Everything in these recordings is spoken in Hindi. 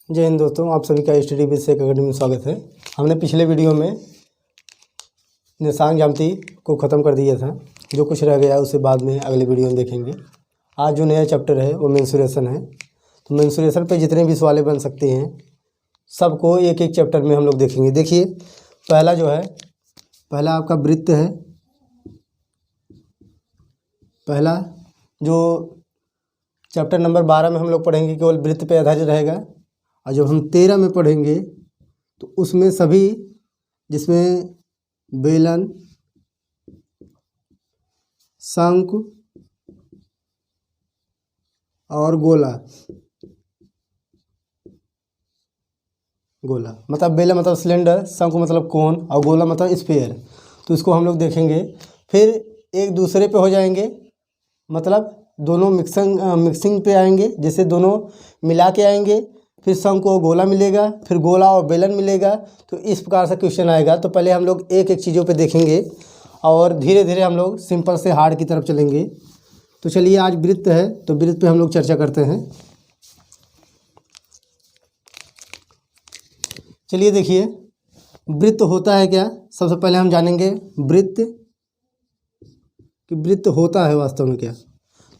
जय हिंद दोस्तों, आप सभी का स्टडी विद शेख अकेडमी में स्वागत है। हमने पिछले वीडियो में निशान ज्यामिति को ख़त्म कर दिया था। जो कुछ रह गया उसे बाद में अगले वीडियो में देखेंगे। आज जो नया चैप्टर है वो मेंसुरेशन है। तो मेंसुरेशन पे जितने भी सवाल बन सकते हैं सबको एक एक चैप्टर में हम लोग देखेंगे। देखिए, पहला जो है, पहला आपका वृत्त है। पहला जो चैप्टर नंबर 12 में हम लोग पढ़ेंगे केवल वृत्त पे आधारित रहेगा, और जब हम 13 में पढ़ेंगे तो उसमें सभी, जिसमें बेलन, शंकु और गोला मतलब बेलन मतलब सिलेंडर, शंकु मतलब कोन और गोला मतलब स्फीयर, तो इसको हम लोग देखेंगे। फिर एक दूसरे पे हो जाएंगे, मतलब दोनों मिक्सिंग पे आएंगे, जैसे दोनों मिला के आएंगे। फिर शंकु और गोला मिलेगा, फिर गोला और बेलन मिलेगा। तो इस प्रकार से क्वेश्चन आएगा। तो पहले हम लोग एक एक चीज़ों पे देखेंगे और धीरे धीरे हम लोग सिंपल से हार्ड की तरफ चलेंगे। तो चलिए, आज वृत्त है तो वृत्त पे हम लोग चर्चा करते हैं। चलिए देखिए, वृत्त होता है क्या। सबसे पहले हम जानेंगे वृत्त कि वृत्त होता है वास्तव में क्या।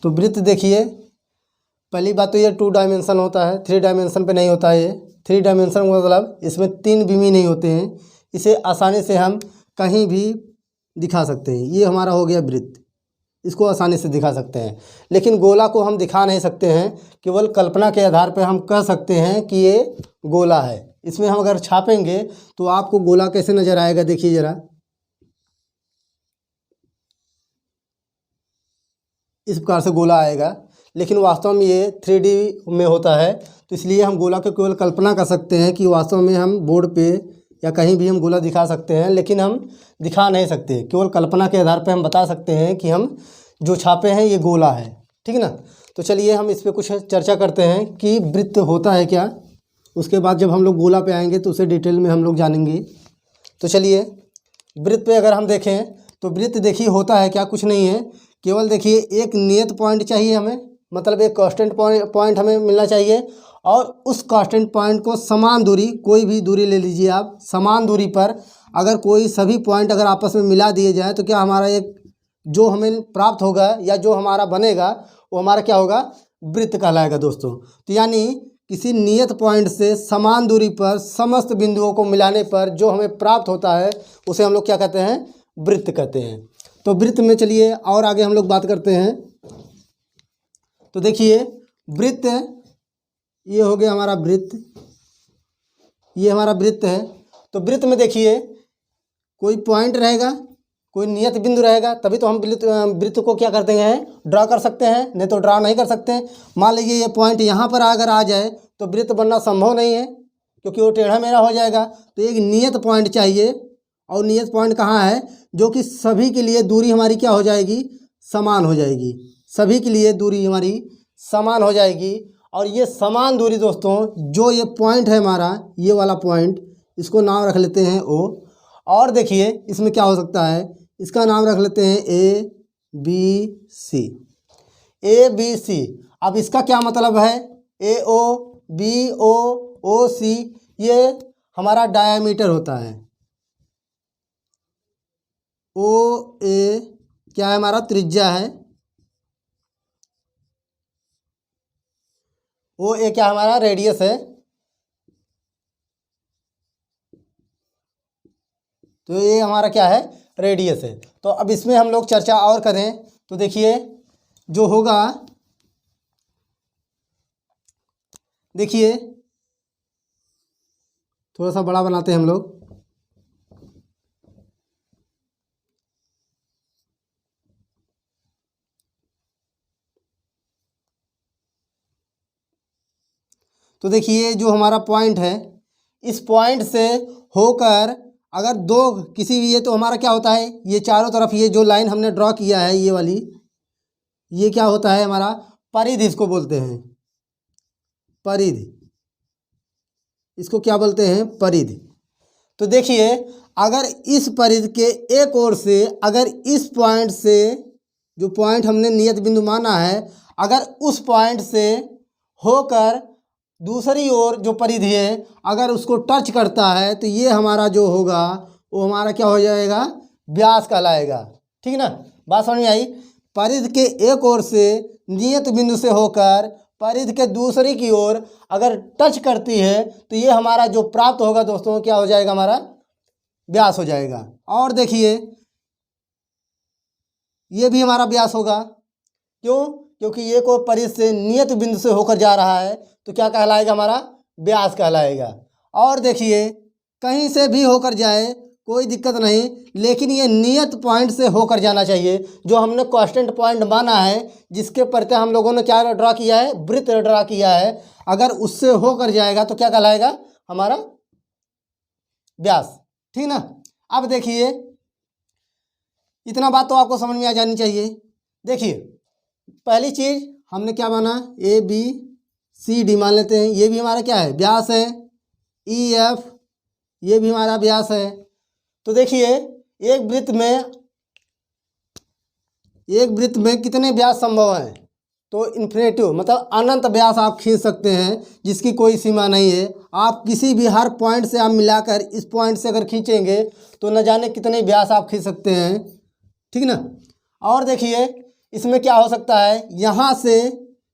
तो वृत्त देखिए, पहली बात तो ये 2 डायमेंशन होता है, 3 डायमेंशन पे नहीं होता है। ये 3 डायमेंशन मतलब इसमें 3 बिमी नहीं होते हैं। इसे आसानी से हम कहीं भी दिखा सकते हैं। ये हमारा हो गया वृत्त, इसको आसानी से दिखा सकते हैं। लेकिन गोला को हम दिखा नहीं सकते हैं, केवल कल्पना के आधार पर हम कह सकते हैं कि ये गोला है। इसमें हम अगर छापेंगे तो आपको गोला कैसे नज़र आएगा, देखिए ज़रा, इस प्रकार से गोला आएगा। लेकिन वास्तव में ये 3D में होता है, तो इसलिए हम गोला को केवल कल्पना कर सकते हैं कि वास्तव में हम बोर्ड पे या कहीं भी हम गोला दिखा सकते हैं, लेकिन हम दिखा नहीं सकते। केवल कल्पना के आधार पे हम बता सकते हैं कि हम जो छापे हैं ये गोला है, ठीक है ना। तो चलिए हम इस पर कुछ चर्चा करते हैं कि वृत्त होता है क्या। उसके बाद जब हम लोग गोला पे आएंगे तो उसे डिटेल में हम लोग जानेंगे। तो चलिए, वृत्त पे अगर हम देखें तो वृत्त देखिए होता है क्या, कुछ नहीं है। केवल देखिए एक नियत पॉइंट चाहिए हमें, मतलब एक कांस्टेंट पॉइंट हमें मिलना चाहिए, और उस कांस्टेंट पॉइंट को समान दूरी, कोई भी दूरी ले लीजिए आप, समान दूरी पर अगर कोई सभी पॉइंट अगर आपस में मिला दिए जाए तो क्या हमारा एक जो हमें प्राप्त होगा या जो हमारा बनेगा वो हमारा क्या होगा, वृत्त कहलाएगा दोस्तों। तो यानी किसी नियत पॉइंट से समान दूरी पर समस्त बिंदुओं को मिलाने पर जो हमें प्राप्त होता है उसे हम लोग क्या कहते हैं, वृत्त कहते हैं। तो वृत्त में चलिए और आगे हम लोग बात करते हैं। तो देखिए, वृत्त ये हो गया हमारा वृत्त, ये हमारा वृत्त है। तो वृत्त में देखिए कोई पॉइंट रहेगा, कोई नियत बिंदु रहेगा, तभी तो हम वृत्त को क्या करते हैं, ड्रा कर सकते हैं, नहीं तो ड्रा नहीं कर सकते हैं। मान लीजिए ये पॉइंट यहाँ पर अगर आ जाए तो वृत्त बनना संभव नहीं है, क्योंकि वो टेढ़ा मेढ़ा हो जाएगा। तो एक नियत पॉइंट चाहिए, और नियत पॉइंट कहाँ है, जो कि सभी के लिए दूरी हमारी क्या हो जाएगी, समान हो जाएगी। सभी के लिए दूरी हमारी समान हो जाएगी। और ये समान दूरी दोस्तों, जो ये पॉइंट है हमारा, ये वाला पॉइंट, इसको नाम रख लेते हैं ओ। और देखिए इसमें क्या हो सकता है, इसका नाम रख लेते हैं A B C, A B C. अब इसका क्या मतलब है, ए ओ बी ओ ओ सी, ये हमारा डायामीटर होता है। ओ ए क्या है, हमारा त्रिज्या है। ओ ए क्या हमारा रेडियस है। तो ये हमारा क्या है, रेडियस है। तो अब इसमें हम लोग चर्चा और करें तो देखिए जो होगा, देखिए थोड़ा सा बड़ा बनाते हैं हम लोग। तो देखिए जो हमारा पॉइंट है, इस पॉइंट से होकर अगर दो किसी भी, ये तो हमारा क्या होता है, ये चारों तरफ ये जो लाइन हमने ड्रॉ किया है ये वाली, ये क्या होता है हमारा परिधि, इसको बोलते हैं परिधि। इसको क्या बोलते हैं, परिधि। तो देखिए अगर इस परिधि के एक ओर से, अगर इस पॉइंट से, जो पॉइंट हमने नियत बिंदु माना है, अगर उस पॉइंट से होकर दूसरी ओर जो परिधि है अगर उसको टच करता है तो ये हमारा जो होगा वो हमारा क्या हो जाएगा, व्यास कहलाएगा। ठीक ना, बात समझ में आई। परिधि के एक ओर से नियत बिंदु से होकर परिधि के दूसरी की ओर अगर टच करती है तो ये हमारा जो प्राप्त होगा दोस्तों क्या हो जाएगा, हमारा व्यास हो जाएगा। और देखिए ये भी हमारा व्यास होगा। क्यों? क्योंकि ये को परिधि से नियत बिंदु से होकर जा रहा है तो क्या कहलाएगा, हमारा व्यास कहलाएगा। और देखिए कहीं से भी होकर जाए कोई दिक्कत नहीं, लेकिन ये नियत पॉइंट से होकर जाना चाहिए। जो हमने कांस्टेंट पॉइंट माना है जिसके प्रति हम लोगों ने क्या ड्रा किया है, वृत्त ड्रा किया है, अगर उससे होकर जाएगा तो क्या कहलाएगा, हमारा व्यास। ठीक ना। अब देखिए इतना बात तो आपको समझ में आ जानी चाहिए। देखिए पहली चीज़ हमने क्या माना, ए बी सी डी मान लेते हैं, ये भी हमारा क्या है, व्यास है। ई एफ ये भी हमारा व्यास है। तो देखिए एक वृत्त में कितने व्यास संभव हैं, तो इन्फिनेटिव मतलब अनंत व्यास आप खींच सकते हैं जिसकी कोई सीमा नहीं है। आप किसी भी हर पॉइंट से आप मिलाकर इस पॉइंट से अगर खींचेंगे तो न जाने कितने व्यास आप खींच सकते हैं। ठीक ना। और देखिए इसमें क्या हो सकता है, यहाँ से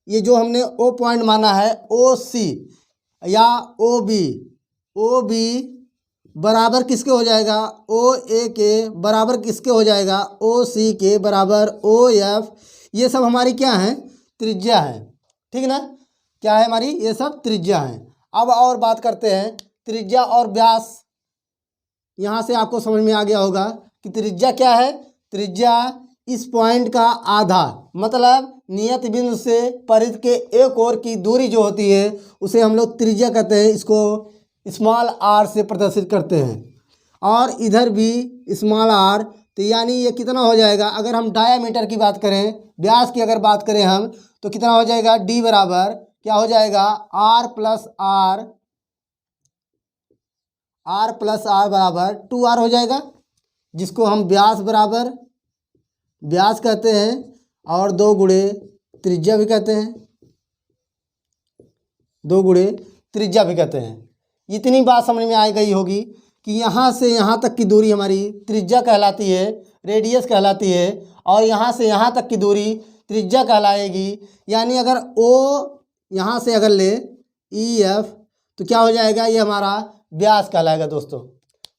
ये जो हमने ओ पॉइंट माना है ओ सी या ओ बी बराबर किसके हो जाएगा, ओ ए के बराबर किसके हो जाएगा, ओ सी के बराबर ओ एफ। ये सब हमारी क्या है, त्रिज्या है। ठीक ना, क्या है हमारी, ये सब त्रिज्या है। अब और बात करते हैं त्रिज्या और व्यास। यहाँ से आपको समझ में आ गया होगा कि त्रिज्या क्या है। त्रिज्या इस पॉइंट का आधा, मतलब नियत बिंदु से परिधि के एक ओर की दूरी जो होती है उसे हम लोग त्रिज्या कहते हैं। इसको स्मॉल आर से प्रदर्शित करते हैं। और इधर भी स्मॉल आर, तो यानी ये कितना हो जाएगा, अगर हम डायामीटर की बात करें, व्यास की अगर बात करें हम, तो कितना हो जाएगा, डी बराबर क्या हो जाएगा, आर प्लस आर बराबर 2r हो जाएगा, जिसको हम व्यास बराबर व्यास कहते हैं और 2 गुणे त्रिज्या भी कहते हैं, 2 गुणे त्रिज्या भी कहते हैं। इतनी बात समझ में आ गई होगी कि यहाँ से यहाँ तक की दूरी हमारी त्रिज्या कहलाती है, रेडियस कहलाती है, और यहाँ से यहाँ तक की दूरी त्रिज्या कहलाएगी। यानी अगर ओ यहाँ से अगर ले ई एफ तो क्या हो जाएगा, ये हमारा व्यास कहलाएगा दोस्तों।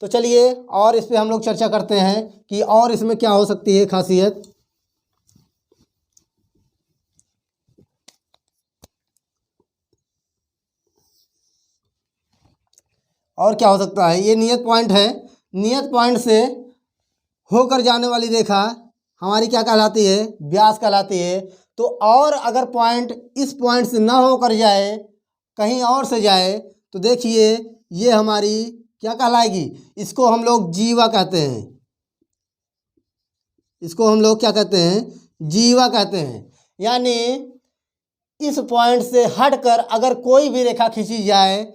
तो चलिए और इस पर हम लोग चर्चा करते हैं कि और इसमें क्या हो सकती है खासियत। और क्या हो सकता है, ये नियत पॉइंट है, नियत पॉइंट से होकर जाने वाली रेखा हमारी क्या कहलाती है, व्यास कहलाती है। तो और अगर पॉइंट इस पॉइंट से ना होकर जाए, कहीं और से जाए, तो देखिए ये हमारी क्या कहलाएगी, इसको हम लोग जीवा कहते हैं। इसको हम लोग क्या कहते हैं, जीवा कहते हैं। यानी इस पॉइंट से हटकर अगर कोई भी रेखा खींची जाए,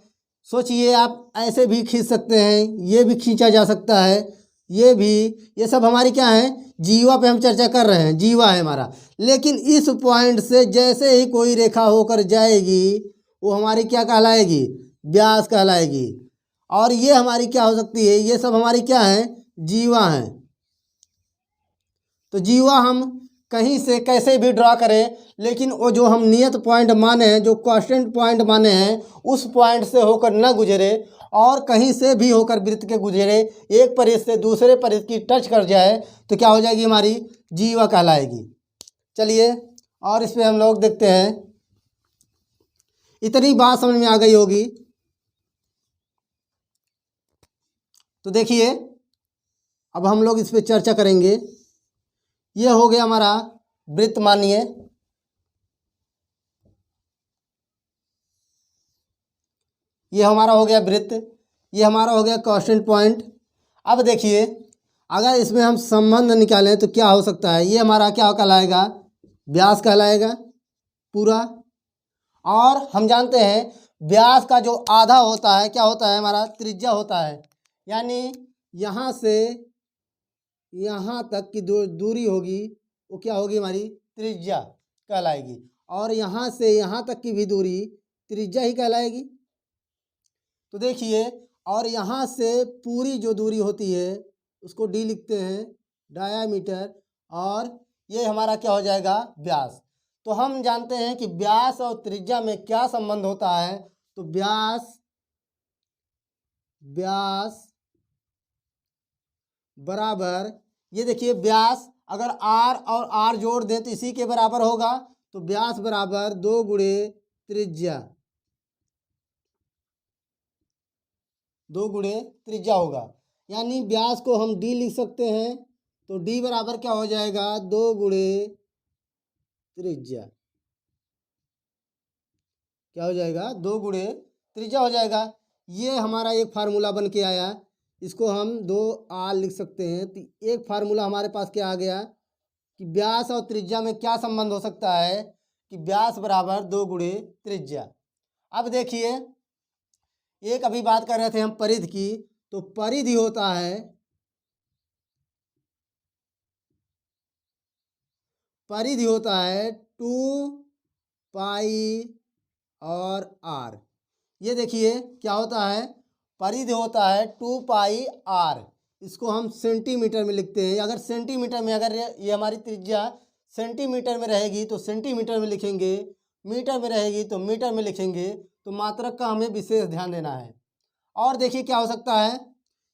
सोचिए आप ऐसे भी खींच सकते हैं, ये भी खींचा जा सकता है, ये भी, ये सब हमारी क्या है, जीवा पे हम चर्चा कर रहे हैं, जीवा है हमारा। लेकिन इस पॉइंट से जैसे ही कोई रेखा होकर जाएगी वो हमारी क्या कहलाएगी, व्यास कहलाएगी। और ये हमारी क्या हो सकती है, ये सब हमारी क्या है, जीवा हैं। तो जीवा हम कहीं से कैसे भी ड्रा करें, लेकिन वो जो हम नियत पॉइंट माने हैं, जो कांस्टेंट पॉइंट माने हैं, उस पॉइंट से होकर न गुजरे और कहीं से भी होकर वृत्त के गुजरे, एक परिधि से दूसरे परिधि की टच कर जाए तो क्या हो जाएगी, हमारी जीवा कहलाएगी। चलिए और इस पर हम लोग देखते हैं। इतनी बात समझ में आ गई होगी। तो देखिए अब हम लोग इस पर चर्चा करेंगे। ये हो गया हमारा वृत्त, मानिए ये हमारा हो गया वृत्त, ये हमारा हो गया कांस्टेंट पॉइंट। अब देखिए अगर इसमें हम संबंध निकालें तो क्या हो सकता है, ये हमारा क्या कहलाएगा, व्यास कहलाएगा पूरा। और हम जानते हैं व्यास का जो आधा होता है क्या होता है, हमारा त्रिज्या होता है। यानी यहाँ से यहाँ तक की दूरी होगी वो क्या होगी, हमारी त्रिज्या कहलाएगी। और यहाँ से यहाँ तक की भी दूरी त्रिज्या ही कहलाएगी। तो देखिए, और यहाँ से पूरी जो दूरी होती है उसको डी लिखते हैं, डायामीटर, और ये हमारा क्या हो जाएगा, व्यास। तो हम जानते हैं कि व्यास और त्रिज्या में क्या संबंध होता है। तो व्यास बराबर, ये देखिए व्यास अगर आर और आर जोड़ दें तो इसी के बराबर होगा। तो व्यास बराबर 2 गुणे त्रिज्या, 2 गुणे त्रिज्या होगा। यानी व्यास को हम डी लिख सकते हैं। तो डी बराबर क्या हो जाएगा, 2 गुणे त्रिज्या। क्या हो जाएगा, 2 गुणे त्रिज्या हो जाएगा। ये हमारा एक फार्मूला बन के आया, इसको हम 2r लिख सकते हैं। तो एक फार्मूला हमारे पास क्या आ गया कि व्यास और त्रिज्या में क्या संबंध हो सकता है कि व्यास बराबर 2 गुणे त्रिज्या। अब देखिए, एक अभी बात कर रहे थे हम परिधि की। तो परिधि होता है, परिधि होता है 2 पाई और r। ये देखिए क्या होता है, परिधि होता है 2 पाई r। इसको हम सेंटीमीटर में लिखते हैं। अगर सेंटीमीटर में, अगर ये हमारी त्रिज्या सेंटीमीटर में रहेगी तो सेंटीमीटर में लिखेंगे, मीटर में रहेगी तो मीटर में लिखेंगे। तो मात्रक का हमें विशेष ध्यान देना है। और देखिए क्या हो सकता है,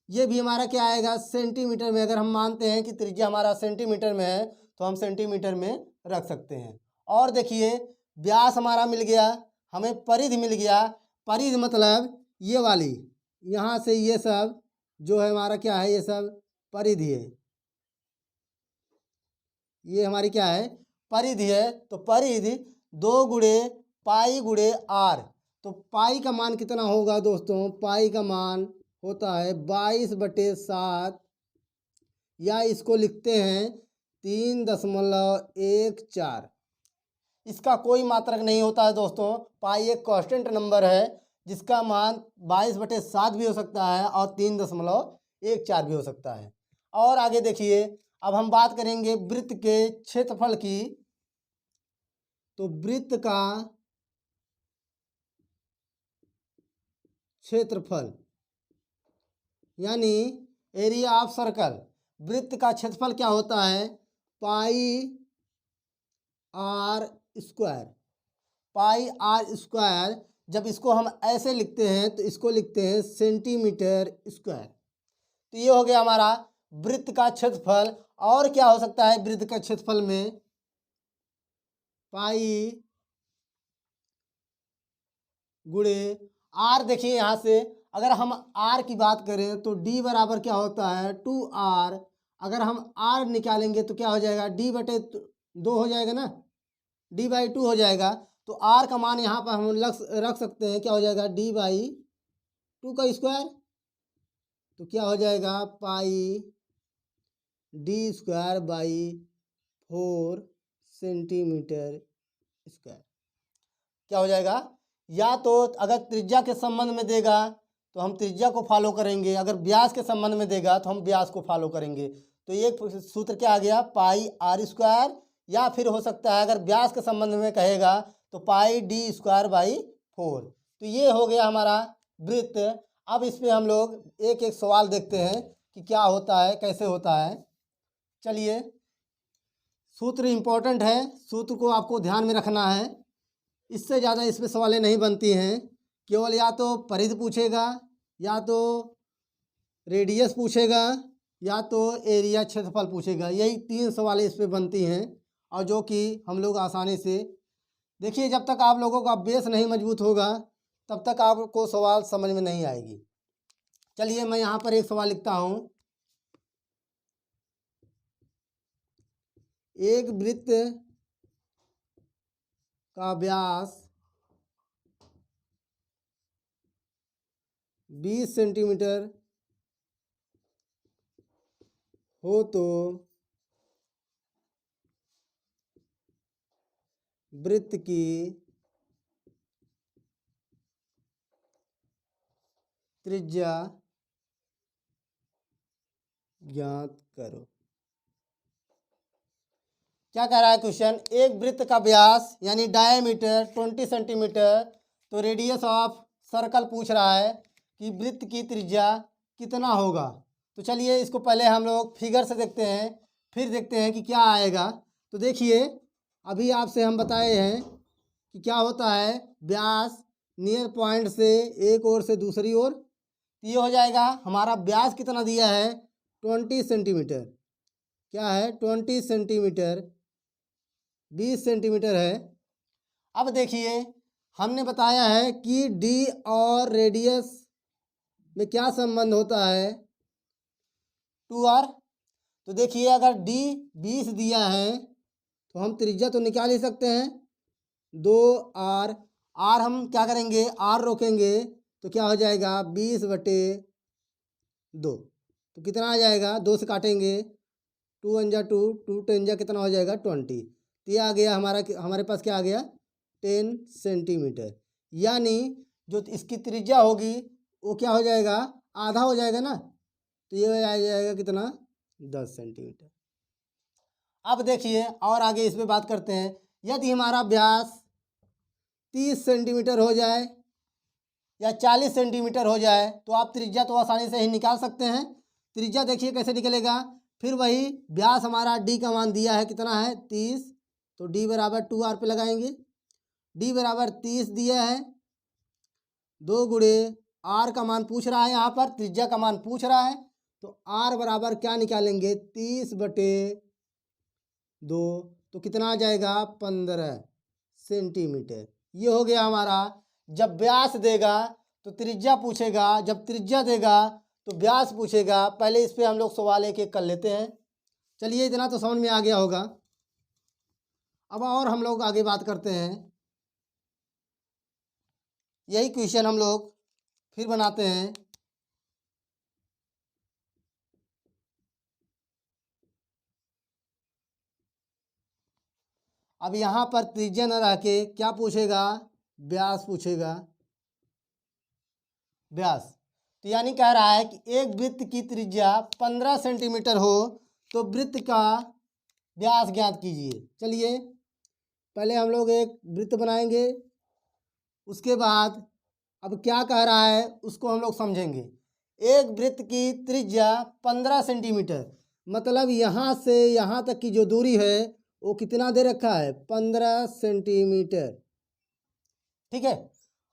ये भी हमारा क्या आएगा, सेंटीमीटर में। अगर हम मानते हैं कि त्रिज्या हमारा सेंटीमीटर में है तो हम सेंटीमीटर में रख सकते हैं। और देखिए व्यास हमारा मिल गया, हमें परिधि मिल गया। परिधि मतलब ये वाली, यहाँ से ये सब जो है हमारा क्या है, ये सब परिधि है। ये हमारी क्या है, परिधि है। तो परिधि 2 गुणे पाई गुणे r। तो पाई का मान कितना होगा दोस्तों, पाई का मान होता है 22/7, या इसको लिखते हैं 3.14। इसका कोई मात्रक नहीं होता है दोस्तों। पाई एक कांस्टेंट नंबर है जिसका मान 22/7 भी हो सकता है और 3.14 भी हो सकता है। और आगे देखिए, अब हम बात करेंगे वृत्त के क्षेत्रफल की। तो वृत्त का क्षेत्रफल यानी एरिया ऑफ सर्कल, वृत्त का क्षेत्रफल क्या होता है, pi r square. Pi r square, जब इसको हम ऐसे लिखते हैं तो इसको लिखते हैं सेंटीमीटर स्क्वायर। तो ये हो गया हमारा वृत्त का क्षेत्रफल। और क्या हो सकता है वृत्त का क्षेत्रफल में, पाई गुणे आर। देखिए यहाँ से अगर हम आर की बात करें तो डी बराबर क्या होता है, 2r। अगर हम आर निकालेंगे तो क्या हो जाएगा, d/2 हो जाएगा ना, d/2 हो जाएगा। तो आर का मान यहाँ पर हम रख सकते हैं, क्या हो जाएगा, d/2 का स्क्वायर। तो क्या हो जाएगा, पाई d²/4 सेंटीमीटर स्क्वायर। क्या हो जाएगा, या तो अगर त्रिज्या के संबंध में देगा तो हम त्रिज्या को फॉलो करेंगे, अगर व्यास के संबंध में देगा तो हम व्यास को फॉलो करेंगे। तो एक सूत्र क्या आ गया, पाई आर स्क्वायर। या फिर हो सकता है अगर व्यास के संबंध में कहेगा तो पाई d²/4। तो ये हो गया हमारा वृत्त। अब इस पे हम लोग एक एक सवाल देखते हैं कि क्या होता है, कैसे होता है। चलिए, सूत्र इम्पोर्टेंट है, सूत्र को आपको ध्यान में रखना है। इससे ज़्यादा इसमें सवालें नहीं बनती हैं। केवल या तो परिधि पूछेगा, या तो रेडियस पूछेगा, या तो एरिया क्षेत्रफल पूछेगा। यही 3 सवालें इस पर बनती हैं, और जो कि हम लोग आसानी से, देखिए जब तक आप लोगों का बेस नहीं मजबूत होगा तब तक आपको सवाल समझ में नहीं आएगी। चलिए मैं यहाँ पर एक सवाल लिखता हूँ। एक वृत्त का व्यास 20 सेंटीमीटर हो तो वृत्त की त्रिज्या ज्ञात करो। क्या कह रहा है क्वेश्चन, एक वृत्त का व्यास यानी डायमीटर 20 सेंटीमीटर तो रेडियस ऑफ सर्कल पूछ रहा है कि वृत्त की त्रिज्या कितना होगा। तो चलिए इसको पहले हम लोग फिगर से देखते हैं, फिर देखते हैं कि क्या आएगा। तो देखिए अभी आपसे हम बताए हैं कि क्या होता है, व्यास नियर पॉइंट से एक ओर से दूसरी ओर। तो ये हो जाएगा हमारा व्यास कितना दिया है 20 सेंटीमीटर। क्या है 20 सेंटीमीटर, 20 सेंटीमीटर है। अब देखिए हमने बताया है कि डी और रेडियस में क्या संबंध होता है 2r। तो देखिए अगर डी 20 दिया है तो हम त्रिज्या तो निकाल ही सकते हैं 2r। आर हम क्या करेंगे, आर रोकेंगे तो क्या हो जाएगा 20/2। तो कितना आ जाएगा, 2 से काटेंगे 2 × 2, 2 × 10 कितना हो जाएगा 20। तो ये आ गया हमारे पास क्या आ गया 10 सेंटीमीटर। यानी जो इसकी त्रिज्या होगी वो क्या हो जाएगा, आधा हो जाएगा ना। तो ये आ जाएगा कितना 10 सेंटीमीटर। अब देखिए और आगे इस पर बात करते हैं। यदि हमारा व्यास 30 सेंटीमीटर हो जाए या 40 सेंटीमीटर हो जाए तो आप त्रिज्या तो आसानी से ही निकाल सकते हैं। त्रिज्या देखिए कैसे निकलेगा, फिर वही व्यास हमारा डी का मान दिया है कितना है 30, तो डी बराबर 2r पे लगाएंगे। डी बराबर 30 दिया है, 2 गुणे आर का मान पूछ रहा है, यहाँ पर त्रिज्या का मान पूछ रहा है। तो आर बराबर क्या निकालेंगे 30/2, तो कितना आ जाएगा 15 सेंटीमीटर। ये हो गया हमारा। जब व्यास देगा तो त्रिज्या पूछेगा, जब त्रिज्या देगा तो व्यास पूछेगा। पहले इस पे हम लोग सवाल एक एक कर लेते हैं। चलिए इतना तो समझ में आ गया होगा। अब और हम लोग आगे बात करते हैं। यही क्वेश्चन हम लोग फिर बनाते हैं। अब यहाँ पर त्रिज्या न रह के क्या पूछेगा, व्यास पूछेगा, व्यास। तो यानी कह रहा है कि एक वृत्त की त्रिज्या 15 सेंटीमीटर हो तो वृत्त का व्यास ज्ञात कीजिए। चलिए पहले हम लोग एक वृत्त बनाएंगे, उसके बाद अब क्या कह रहा है उसको हम लोग समझेंगे। एक वृत्त की त्रिज्या 15 सेंटीमीटर, मतलब यहाँ से यहाँ तक की जो दूरी है वो कितना दे रखा है 15 सेंटीमीटर। ठीक है।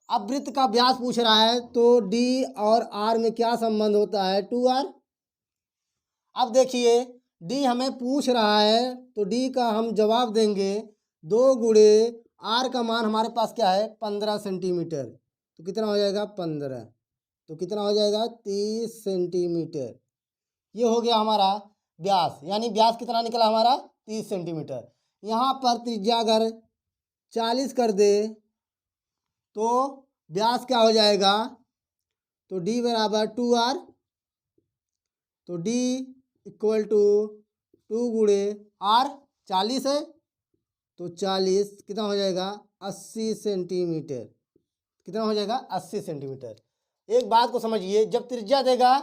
अब वृत्त का व्यास पूछ रहा है तो डी और आर में क्या संबंध होता है 2r। अब देखिए डी हमें पूछ रहा है तो डी का हम जवाब देंगे 2 गुणे आर का मान हमारे पास क्या है 15 सेंटीमीटर। तो कितना हो जाएगा 15, तो कितना हो जाएगा 30 सेंटीमीटर। ये हो गया हमारा व्यास, यानी व्यास कितना निकला हमारा 30 सेंटीमीटर। यहाँ पर त्रिज्या अगर 40 कर दे तो व्यास क्या हो जाएगा, तो डी बराबर 2r। तो डी इक्वल टू 2 गुणे आर, 40 है तो 40 कितना हो जाएगा 80 सेंटीमीटर। कितना हो जाएगा 80 सेंटीमीटर। एक बात को समझिए, जब त्रिज्या देगा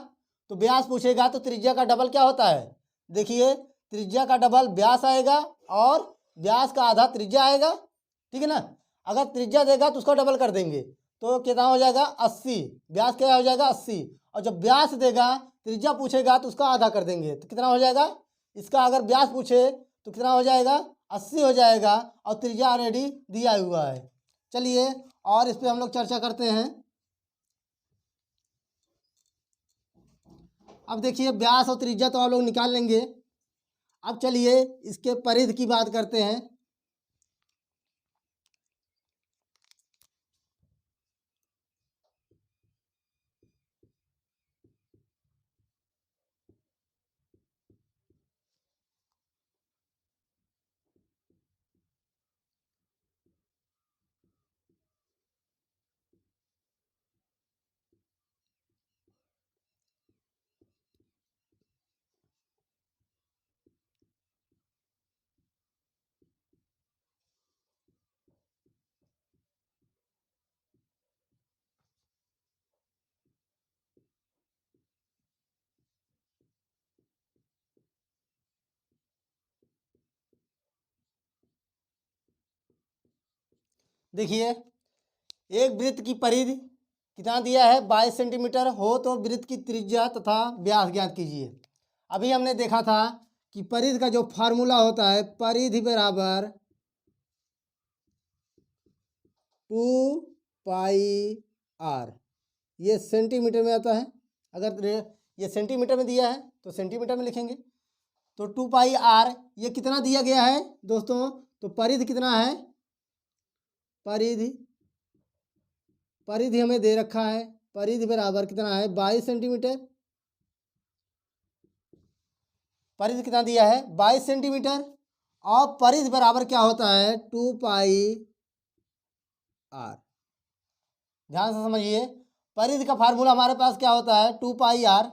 तो व्यास पूछेगा तो त्रिज्या का डबल क्या होता है, देखिए त्रिज्या का डबल व्यास आएगा और व्यास का आधा त्रिज्या आएगा। ठीक है ना। अगर त्रिज्या देगा तो उसका डबल कर देंगे तो कितना हो जाएगा 80, व्यास क्या हो जाएगा 80। और जब व्यास देगा त्रिज्या पूछेगा तो उसका आधा कर देंगे तो कितना हो जाएगा, इसका अगर व्यास पूछे तो कितना हो जाएगा 80 हो जाएगा और त्रिज्या ऑलरेडी दिया हुआ है। चलिए और इस पर हम लोग चर्चा करते हैं। अब देखिए व्यास और त्रिज्या तो आप लोग निकाल लेंगे। अब चलिए इसके परिधि की बात करते हैं। देखिए एक वृत्त की परिधि कितना दिया है 22 सेंटीमीटर हो तो वृत्त की त्रिज्या तथा व्यास ज्ञात कीजिए। अभी हमने देखा था कि परिधि का जो फार्मूला होता है, परिधि बराबर 2πr, ये सेंटीमीटर में आता है। अगर ये सेंटीमीटर में दिया है तो सेंटीमीटर में लिखेंगे। तो 2πr ये कितना दिया गया है दोस्तों, तो परिधि कितना है, परिधि हमें दे रखा है, परिधि बराबर कितना है 22 सेंटीमीटर। परिधि कितना दिया है 22 सेंटीमीटर और परिधि बराबर क्या होता है 2πr। ध्यान से समझिए, परिधि का फार्मूला हमारे पास क्या होता है 2πr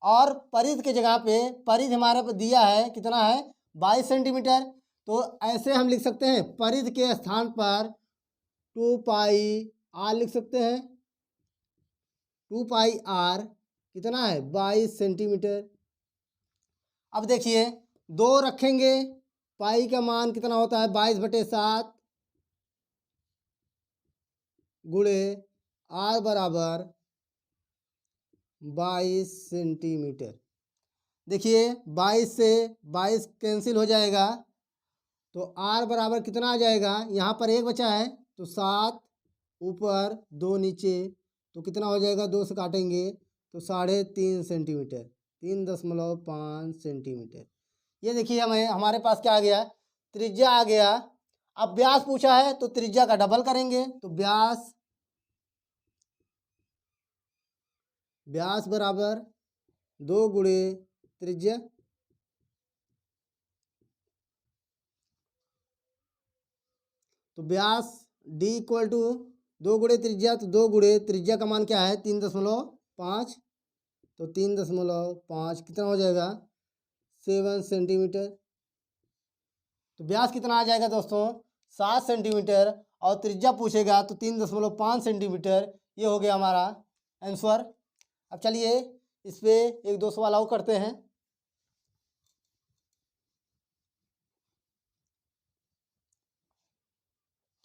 और परिधि के जगह पे परिधि हमारे पास दिया है कितना है 22 सेंटीमीटर। तो ऐसे हम लिख सकते हैं, परिधि के स्थान पर 2πr लिख सकते हैं। 2πr कितना है 22 सेंटीमीटर। अब देखिए 2 रखेंगे, पाई का मान कितना होता है 22/7 गुणे r बराबर 22 सेंटीमीटर। देखिए 22 से 22 कैंसिल हो जाएगा तो r बराबर कितना आ जाएगा, यहाँ पर 1 बचा है तो 7 ऊपर 2 नीचे, तो कितना हो जाएगा 2 से काटेंगे तो 3.5 सेंटीमीटर, 3.5 सेंटीमीटर। ये देखिए हमें हमारे पास क्या आ गया, त्रिज्या आ गया। अब व्यास पूछा है तो त्रिज्या का डबल करेंगे, तो व्यास बराबर 2 गुणे त्रिज्या। तो व्यास d इक्वल टू 2 गुणे त्रिज्या, तो 2 गुणे त्रिज्या का मान क्या है 3.5, तो 3.5 कितना हो जाएगा 7 सेंटीमीटर। तो व्यास कितना आ जाएगा दोस्तों 7 सेंटीमीटर और त्रिज्या पूछेगा तो 3.5 सेंटीमीटर। ये हो गया हमारा आंसर। अब चलिए इस पे 1-2 सवाल और करते हैं।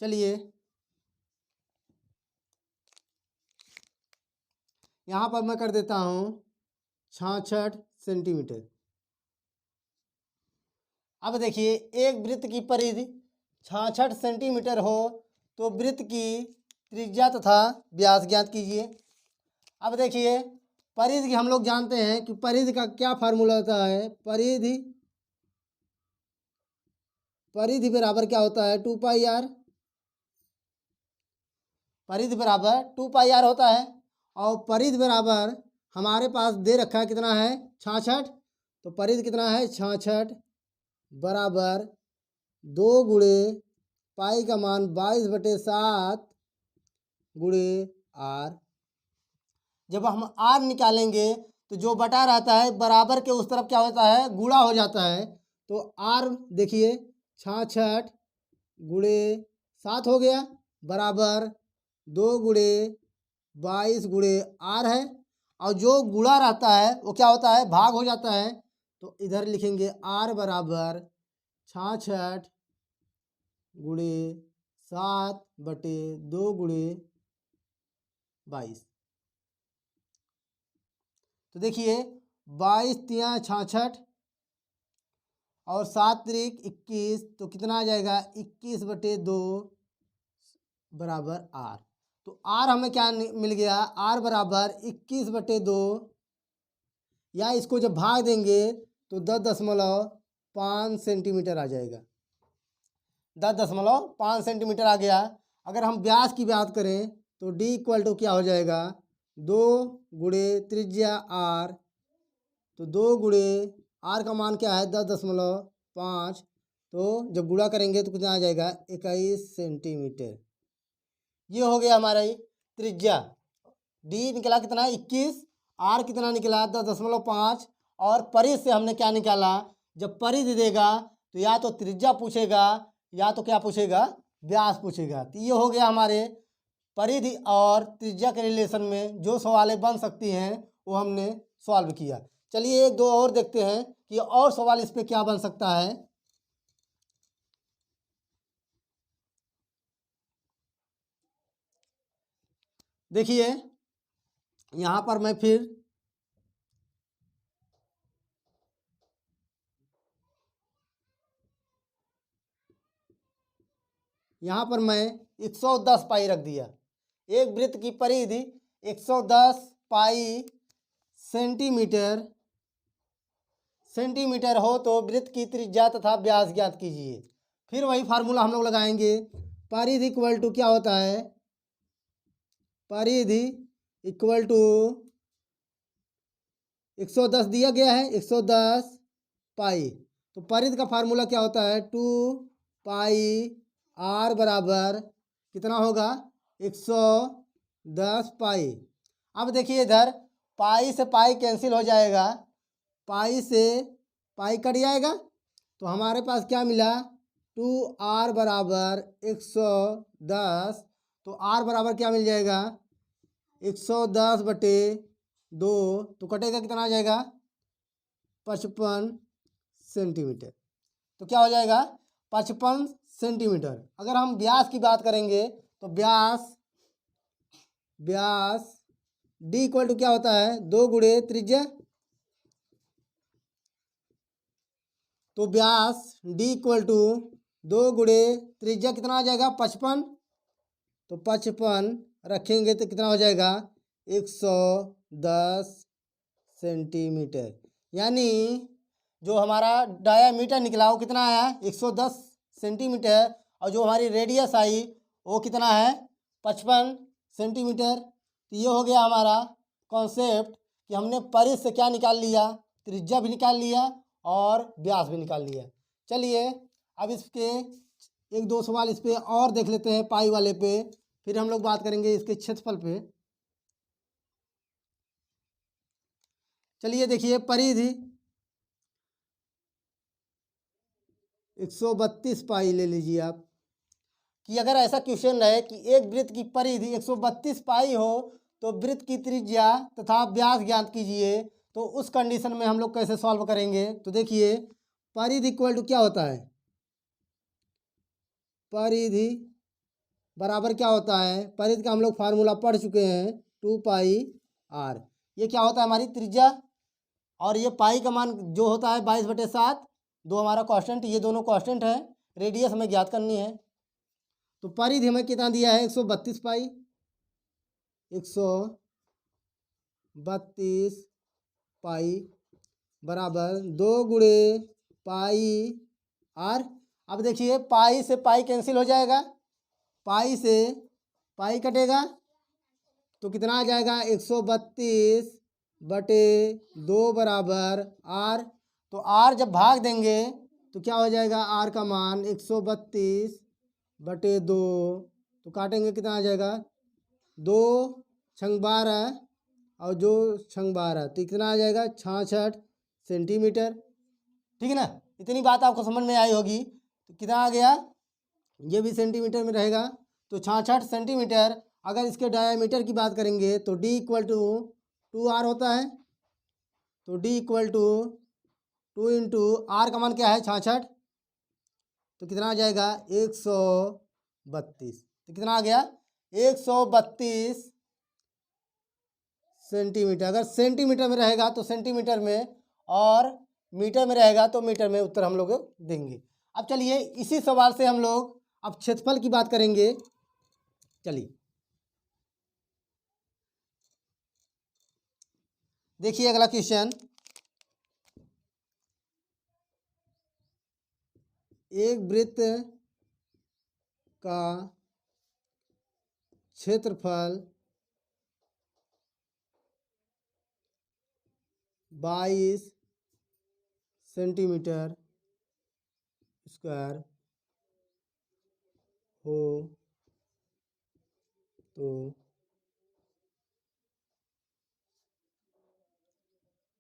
चलिए यहाँ पर मैं कर देता हूँ 66 सेंटीमीटर। अब देखिए एक वृत्त की परिधि 66 सेंटीमीटर हो तो वृत्त की त्रिज्या तथा व्यास ज्ञात कीजिए। अब देखिए परिधि की हम लोग जानते हैं कि परिधि का क्या फार्मूला होता है, परिधि बराबर क्या होता है 2πr, परिधि बराबर 2πr होता है। और परिधि बराबर हमारे पास दे रखा है कितना है 66, तो परिधि कितना है 66 बराबर 2 गुणे पाई का मान 22/7 गुणे r। जब हम r निकालेंगे तो जो बटा रहता है बराबर के उस तरफ क्या होता है गुणा हो जाता है। तो r देखिए 66 गुणे 7 हो गया बराबर 2 गुणे 22 गुणे r है, और जो गुणा रहता है वो क्या होता है भाग हो जाता है। तो इधर लिखेंगे r बराबर 66 गुणे 7/2 गुणे 22। तो देखिए 22×3 66 और 7×3 21, तो कितना आ जाएगा 21/2 बराबर r। तो r हमें क्या मिल गया, r बराबर 21/2, या इसको जब भाग देंगे तो 10.5 सेंटीमीटर आ जाएगा, 10.5 सेंटीमीटर आ गया। अगर हम व्यास की बात करें तो d इक्वल टू क्या हो जाएगा 2 गुणे त्रिज्या r, तो 2 गुणे r का मान क्या है 10.5, तो जब गुणा करेंगे तो कितना आ जाएगा 21 सेंटीमीटर। ये हो गया हमारा त्रिज्या, d निकला कितना 21, r कितना निकला 10.5, और परिधि से हमने क्या निकाला, जब परिधि देगा तो या तो त्रिज्या पूछेगा या तो क्या पूछेगा व्यास पूछेगा। तो ये हो गया हमारे परिधि और त्रिज्या के रिलेशन में जो सवालें बन सकती हैं वो हमने सॉल्व किया। चलिए 1-2 और देखते हैं कि और सवाल इस पे क्या बन सकता है। देखिए यहाँ पर मैं फिर यहाँ पर मैं 110 पाई रख दिया। एक वृत्त की परिधि 110 पाई सेंटीमीटर हो तो वृत्त की त्रिज्या तथा व्यास ज्ञात कीजिए। फिर वही फार्मूला हम लोग लगाएंगे। परिधि इक्वल टू क्या होता है, परिधि इक्वल टू 110 दिया गया है, 110 पाई, तो परिधि का फार्मूला क्या होता है, 2 पाई आर बराबर कितना होगा, 110 पाई। अब देखिए इधर पाई से पाई कैंसिल हो जाएगा, पाई से पाई कट जाएगा, तो हमारे पास क्या मिला, 2r बराबर 110। तो r बराबर क्या मिल जाएगा, 110 बटे 2, तो कटेगा कितना आ जाएगा, 55 सेंटीमीटर। तो क्या हो जाएगा, 55 सेंटीमीटर। अगर हम व्यास की बात करेंगे तो व्यास d इक्वल टू क्या होता है, 2 गुणे त्रिज्या। तो व्यास d इक्वल टू 2 गुणे त्रिज्या कितना आ जाएगा, 55। तो 55 रखेंगे तो कितना हो जाएगा, 110 सेंटीमीटर। यानी जो हमारा डायामीटर निकला वो कितना आया, 110 सेंटीमीटर, और जो हमारी रेडियस आई वो कितना है, 55 सेंटीमीटर। तो ये हो गया हमारा कॉन्सेप्ट कि हमने परिधि से क्या निकाल लिया, त्रिज्या भी निकाल लिया और व्यास भी निकाल लिया। चलिए अब इसके एक दो सवाल इस पे और देख लेते हैं, पाई वाले पे, फिर हम लोग बात करेंगे इसके क्षेत्रफल पे। चलिए देखिए परिधि 132 पाई ले लीजिए आप, कि अगर ऐसा क्वेश्चन रहे कि एक वृत्त की परिधि 132 पाई हो तो वृत्त की त्रिज्या तथा व्यास ज्ञात कीजिए, तो उस कंडीशन में हम लोग कैसे सॉल्व करेंगे। तो देखिए परिधि इक्वल टू क्या होता है, परिधि बराबर क्या होता है, परिधि का हम लोग फार्मूला पढ़ चुके हैं, 2 पाई आर। ये क्या होता है, हमारी त्रिज्या, और ये पाई का मान जो होता है 22/7, दो हमारा कांस्टेंट, ये दोनों कांस्टेंट है, रेडियस हमें ज्ञात करनी है। तो परिधि हमें कितना दिया है, 132 पाई, 132 पाई बराबर 2 गुणे पाई आर। अब देखिए पाई से पाई कैंसिल हो जाएगा, पाई से पाई कटेगा, तो कितना आ जाएगा, 132 बटे 2 बराबर आर। तो आर जब भाग देंगे तो क्या हो जाएगा, आर का मान 132 बटे 2, तो काटेंगे कितना आ जाएगा, 2 छंग 12 और जो छंग 12, तो कितना आ जाएगा, 66 सेंटीमीटर। ठीक है ना, इतनी बात आपको समझ में आई होगी। तो कितना आ गया, ये भी सेंटीमीटर में रहेगा, तो 66 सेंटीमीटर। अगर इसके डायामीटर की बात करेंगे तो d इक्वल टू 2r होता है, तो d equal to 2 into R का मान क्या है, 66, तो कितना आ जाएगा, 132। तो कितना आ गया, 132 सेंटीमीटर। अगर सेंटीमीटर में रहेगा तो सेंटीमीटर में, और मीटर में रहेगा तो मीटर में उत्तर हम लोग देंगे। अब चलिए इसी सवाल से हम लोग अब क्षेत्रफल की बात करेंगे। चलिए देखिए अगला क्वेश्चन, एक वृत्त का क्षेत्रफल 22 सेंटीमीटर स्क्वायर हो तो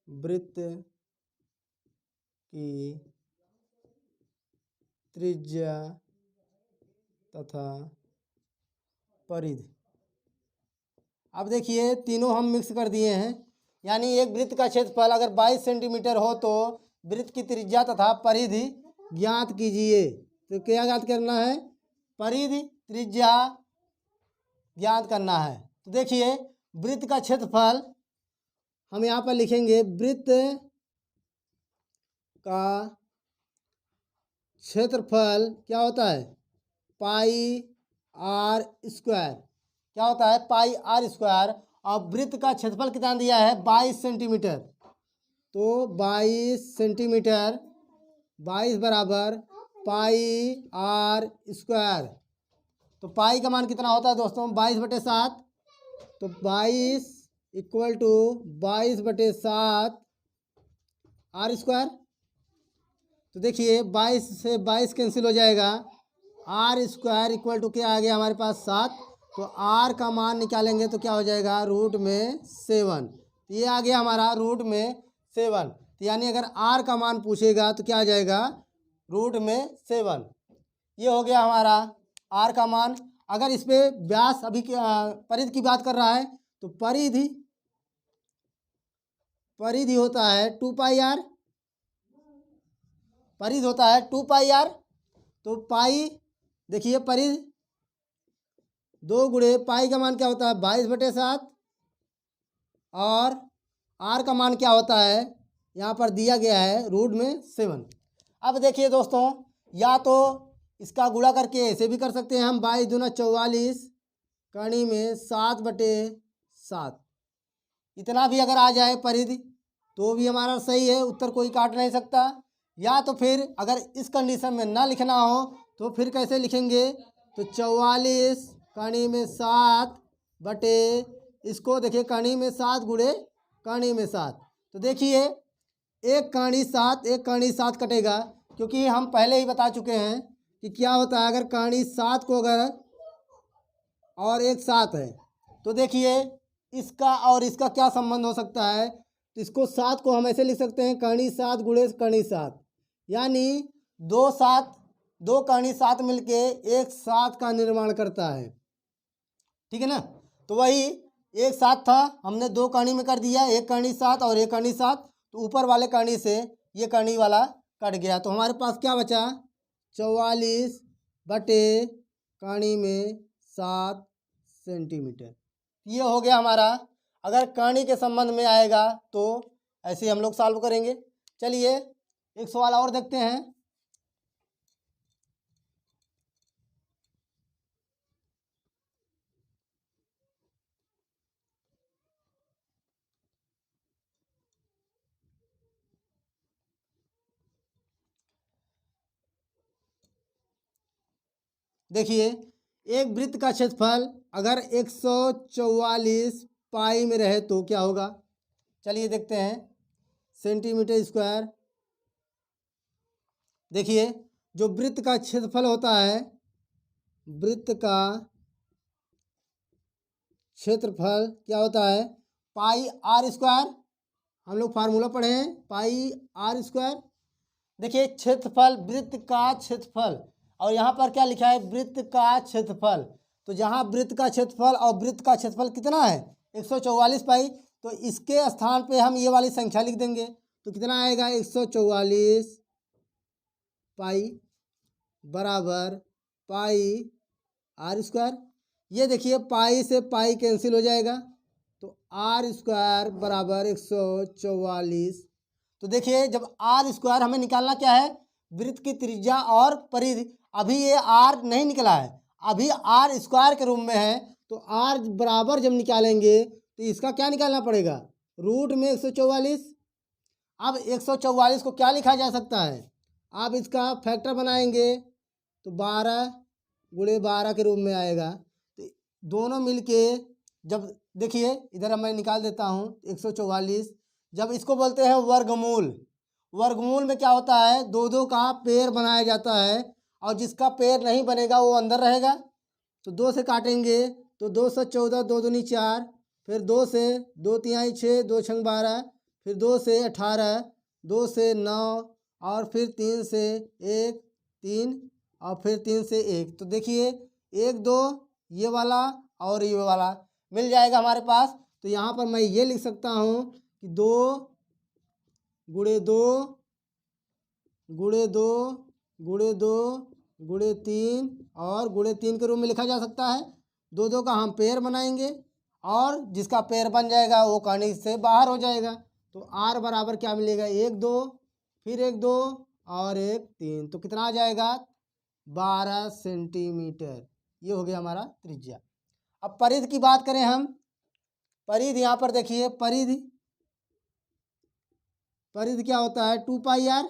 वृत्त की त्रिज्या तथा परिधि। अब देखिए तीनों हम मिक्स कर दिए हैं, यानी एक वृत्त का क्षेत्रफल अगर 22 सेंटीमीटर हो तो वृत्त की त्रिज्या तथा परिधि ज्ञात कीजिए। तो क्या ज्ञात करना है, परिधि त्रिज्या ज्ञात करना है। तो देखिए वृत्त का क्षेत्रफल हम यहाँ पर लिखेंगे, वृत्त का क्षेत्रफल क्या होता है, पाई आर स्क्वायर। क्या होता है, पाई आर स्क्वायर। और वृत्त का क्षेत्रफल कितना दिया है, 22 सेंटीमीटर। तो 22 सेंटीमीटर, 22 बराबर पाई आर स्क्वायर। तो पाई का मान कितना होता है दोस्तों, 22/7। तो 22 इक्वल टू 22/7 आर स्क्वायर। तो देखिए 22 से 22 कैंसिल हो जाएगा, आर स्क्वायर इक्वल टू क्या आ गया हमारे पास, 7। तो आर का मान निकालेंगे तो क्या हो जाएगा, √7। तो ये आ गया हमारा √7। तो यानी अगर आर का मान पूछेगा तो क्या आ जाएगा, √7। ये हो गया हमारा आर का मान। अगर इस पे व्यास अभी परिधि की बात कर रहा है तो परिधि होता है 2πr। परिधि होता है 2πr। तो पाई देखिए परिधि 2 गुणे पाई का मान क्या होता है, 22/7। और आर का मान क्या होता है, यहाँ पर दिया गया है √7। अब देखिए दोस्तों, या तो इसका गुणा करके ऐसे भी कर सकते हैं हम, 22 दूना 44 कणी में 7/7। इतना भी अगर आ जाए परिधि तो भी हमारा सही है, उत्तर कोई काट नहीं सकता। या तो फिर अगर इस कंडीशन में ना लिखना हो तो फिर कैसे लिखेंगे, तो 44 कणी में 7 इसको देखिए कणी में 7 गुणे कणी में 7। तो देखिए एक कणी 7, एक कणी 7 कटेगा, क्योंकि हम पहले ही बता चुके हैं कि क्या होता है, अगर कणी 7 को अगर और एक 7 है तो देखिए इसका और इसका क्या संबंध हो सकता है। तो इसको 7 को हम ऐसे लिख सकते हैं, कणी 7 गुणे कणी 7, यानी 2 कणी 7 मिलके एक 7 का निर्माण करता है। ठीक है ना। तो वही एक 7 था, हमने 2 कणी में कर दिया, एक कणी 7 और एक कणी 7। तो ऊपर वाले कणी से ये कणी वाला कट गया, तो हमारे पास क्या बचा, 44 बटे कणी में 7 सेंटीमीटर। ये हो गया हमारा। अगर कणी के संबंध में आएगा तो ऐसे हम लोग सॉल्व करेंगे। चलिए एक सवाल और देखते हैं। देखिए एक वृत्त का क्षेत्रफल अगर 144 पाई में रहे तो क्या होगा। चलिए देखते हैं, सेंटीमीटर स्क्वायर। देखिए जो वृत्त का क्षेत्रफल होता है, वृत्त का क्षेत्रफल क्या होता है, पाई आर स्क्वायर। हम लोग फार्मूला पढ़े हैं, पाई आर स्क्वायर। देखिए क्षेत्रफल, वृत्त का क्षेत्रफल, और यहाँ पर क्या लिखा है, वृत्त का क्षेत्रफल। तो जहाँ वृत्त का क्षेत्रफल और वृत्त का क्षेत्रफल कितना है, 144 पाई, तो इसके स्थान पे हम ये वाली संख्या लिख देंगे। तो कितना आएगा, 144 पाई बराबर पाई आर स्क्वायर। ये देखिए पाई से पाई कैंसिल हो जाएगा, तो आर स्क्वायर बराबर 144। तो देखिए जब आर स्क्वायर हमें निकालना क्या है, वृत्त की त्रिज्या और परिधि। अभी ये आर नहीं निकला है, अभी आर स्क्वायर के रूप में है। तो आर बराबर जब निकालेंगे तो इसका क्या निकालना पड़ेगा, √144। अब 144 को क्या लिखा जा सकता है, आप इसका फैक्टर बनाएंगे तो 12 गुणे 12 के रूप में आएगा। तो दोनों मिलके जब देखिए इधर मैं निकाल देता हूँ 144, जब इसको बोलते हैं वर्गमूल। वर्गमूल में क्या होता है, 2 का पेड़ बनाया जाता है, और जिसका पेड़ नहीं बनेगा वो अंदर रहेगा। तो 2 से काटेंगे तो 2 से 14, 2 दूनी 4, फिर 2 से 2 तिहाई 6, 2 छंग 12, फिर 2 से 18, 2 से 9, और फिर 3 से 1, 3, और फिर 3 से 1। तो देखिए 1 2 ये वाला और ये वाला मिल जाएगा हमारे पास। तो यहाँ पर मैं ये लिख सकता हूँ कि 2 गुणे 2 गुणे 2 गुणे 2 गुणे 3 और गुणे 3 के रूप में लिखा जा सकता है। 2 का हम पेयर बनाएंगे और जिसका पैर बन जाएगा वो कहानी से बाहर हो जाएगा। तो आर बराबर क्या मिलेगा, 1 2 फिर 1 2 और 1 3, तो कितना आ जाएगा 12 सेंटीमीटर। ये हो गया हमारा त्रिज्या। अब परिधि की बात करें हम, परिधि यहाँ पर देखिए, परिधि क्या होता है 2πr,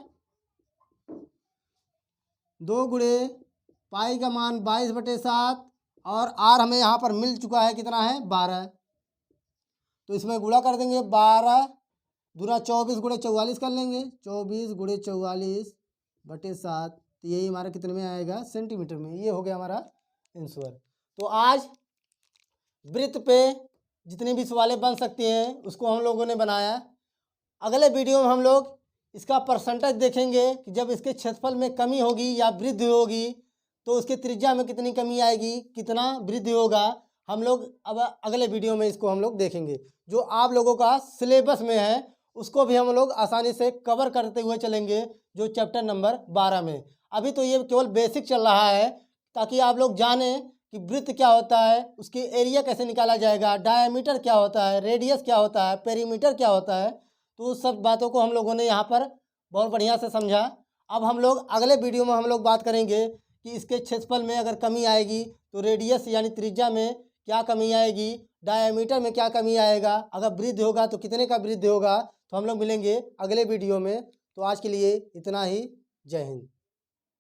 2 गुणे पाई का मान 22/7 और आर हमें यहाँ पर मिल चुका है कितना है 12। तो इसमें गुणा कर देंगे, 12 दूना 24 गुणे 44 कर लेंगे, 24 गुणे 44/7, तो यही हमारा कितने में आएगा सेंटीमीटर में। ये हो गया हमारा आंसर। तो आज वृत्त पे जितने भी सवालें बन सकती हैं उसको हम लोगों ने बनाया। अगले वीडियो में हम लोग इसका परसेंटेज देखेंगे कि जब इसके क्षेत्रफल में कमी होगी या वृद्धि होगी तो उसके त्रिज्या में कितनी कमी आएगी, कितना वृद्धि होगा। हम लोग अब अगले वीडियो में इसको हम लोग देखेंगे। जो आप लोगों का सिलेबस में है उसको भी हम लोग आसानी से कवर करते हुए चलेंगे, जो चैप्टर नंबर 12 में। अभी तो ये केवल बेसिक चल रहा है ताकि आप लोग जानें कि वृत्त क्या होता है, उसकी एरिया कैसे निकाला जाएगा, डायमीटर क्या होता है, रेडियस क्या होता है, पेरीमीटर क्या होता है। तो उस सब बातों को हम लोगों ने यहाँ पर बहुत बढ़िया से समझा। अब हम लोग अगले वीडियो में हम लोग बात करेंगे कि इसके क्षेत्रफल में अगर कमी आएगी तो रेडियस यानी त्रिज्या में क्या कमी आएगी, डायमीटर में क्या कमी आएगा, अगर वृद्धि होगा तो कितने का वृद्धि होगा। तो हम लोग मिलेंगे अगले वीडियो में। तो आज के लिए इतना ही। जय हिंद।